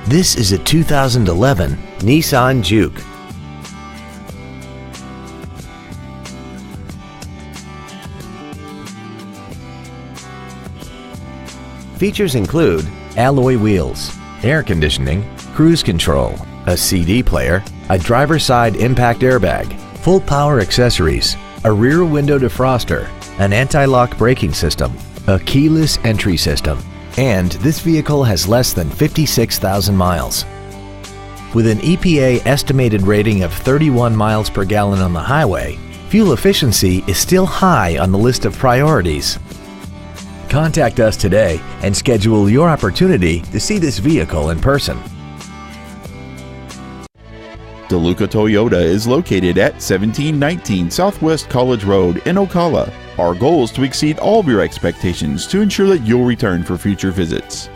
This is a 2011 Nissan Juke. Features include alloy wheels, air conditioning, cruise control, a CD player, a driver's side impact airbag, full power accessories, a rear window defroster, an anti-lock braking system, a keyless entry system, and this vehicle has less than 56,000 miles. With an EPA estimated rating of 31 miles per gallon on the highway, fuel efficiency is still high on the list of priorities. Contact us today and schedule your opportunity to see this vehicle in person. DeLuca Toyota is located at 1719 Southwest College Road in Ocala. Our goal is to exceed all of your expectations to ensure that you'll return for future visits.